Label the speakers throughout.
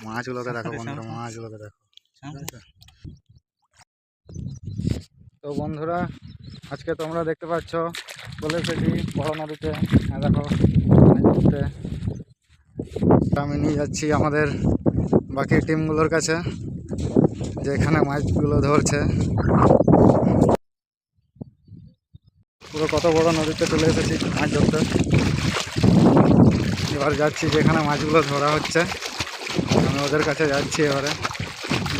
Speaker 1: মাছগুলোকে দেখো বন্ধুরা, মাছগুলোকে দেখো। তো বন্ধুরা, আজকে তোমরা দেখতে পাচ্ছ চলে এসেছি বড় নদীতে। দেখো মাছ ধরতে আমি নিয়ে যাচ্ছি আমাদের বাকি টিমগুলোর কাছে, যে এখানে মাছগুলো ধরছে। পুরো কত বড় নদীতে চলে এসেছি মাছ ধরতে। এবার যাচ্ছি যেখানে মাছগুলো ধরা হচ্ছে, আমি ওদের কাছে যাচ্ছি। এবারে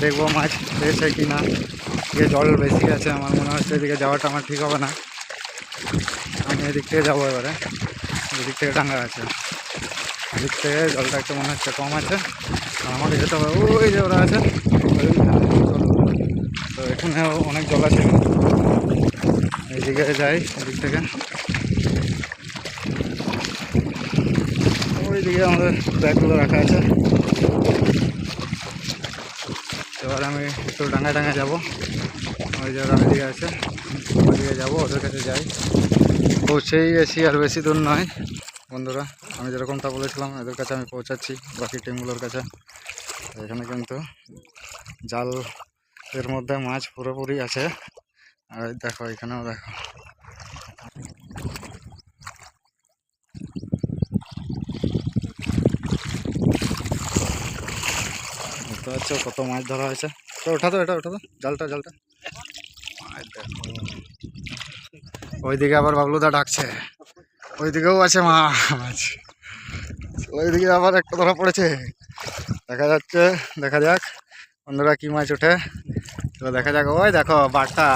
Speaker 1: দেখবো মাছ পেয়েছে কি না। এদিকে জল বেশি আছে, আমার মনে হচ্ছে এদিকে যাওয়াটা আমার ঠিক হবে না। আমি এদিক থেকে যাবো। এবারে এদিক থেকে ডাঙ্গা আছে, এদিক থেকে জলটা একটু মনে হচ্ছে কম আছে, আর আমাকে যেতে হবে ওই যে ওরা আছে তো এখানেও অনেক জল আছে। এইদিকে যাই, এদিক থেকে ওইদিকে আমাদের ব্যাগগুলো রাখা আছে। এবার আমি একটু ডাঙ্গায় যাবো, ওই যে ওরা ওইদিকে আছে, ওইদিকে যাবো, ওদের কাছে যাই। পৌঁছেই গেছি, আর বেশি দূর নয় বন্ধুরা। আমি যেরকমটা বলেছিলাম এদের কাছে আমি পৌঁছাচ্ছি, বাকি টিমগুলোর কাছে। এখানে কিন্তু জালের মধ্যে মাছ পুরোপুরি আছে। আর দেখো এখানেও দেখো, বুঝতে পারছো কত মাছ ধরা হয়েছে। তো ওঠা তো জালটা দেখো। ওইদিকে আবার বাবলুদা ডাকছে, ওইদিকেও আছে মাছ, ওইদিকে আবার একটা ধরা পড়েছে। দেখা যাচ্ছে, দেখা যাক বন্ধুরা কি মাছ ওঠে। তো দেখা যাক। ওই দেখো বাটা,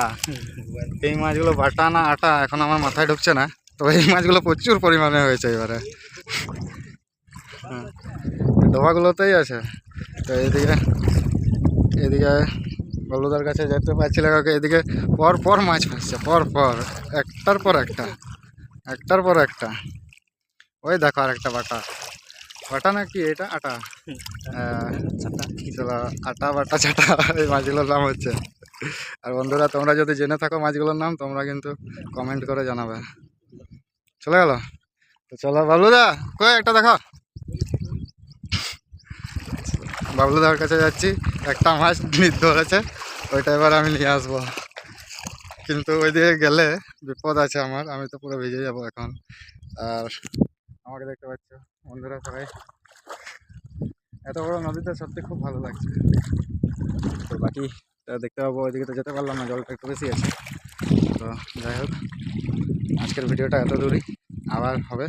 Speaker 1: এই মাছগুলো বাটা না আটা এখন আমার মাথায় ঢুকছে না। তো এই মাছগুলো প্রচুর পরিমাণে হয়েছে এবারে। হ্যাঁ, ডোবাগুলোতেই আছে। তো এদিকে বাবলুদার কাছে যেতে পারছিল, এদিকে পর পর মাছ ফাঁসছে, পর একটার পর একটা। ওই দেখো আর একটা বাটা না কি এটা, আটা, চলো আটা বাটা চাটা এই মাছগুলোর নাম হচ্ছে। আর বন্ধুরা, তোমরা যদি জেনে থাকো মাছগুলোর নাম, তোমরা কিন্তু কমেন্ট করে জানাবে। চলে গেল তো, চলো বাবলুদা কই একটা দেখো। বাবলুদার কাছে যাচ্ছি, একটা মাছ ধরেছে, ওইটা এবার আমি নিয়ে আসবো। কিন্তু ওই দিকে গেলে বিপদ আছে আমার, আমি তো পুরো ভিজে যাবো এখন। আর আমাকে দেখতে পাচ্ছ বন্ধুরা সবাই, এত বড় নদীতে সত্যি খুব ভালো লাগছে। তো বাকি দেখতে পাবো, ওইদিকে তো যেতে পারলাম না, জলটা একটু বেশি আছে। তো যাই হোক, আজকের ভিডিওটা এত দূরই, আবার হবে।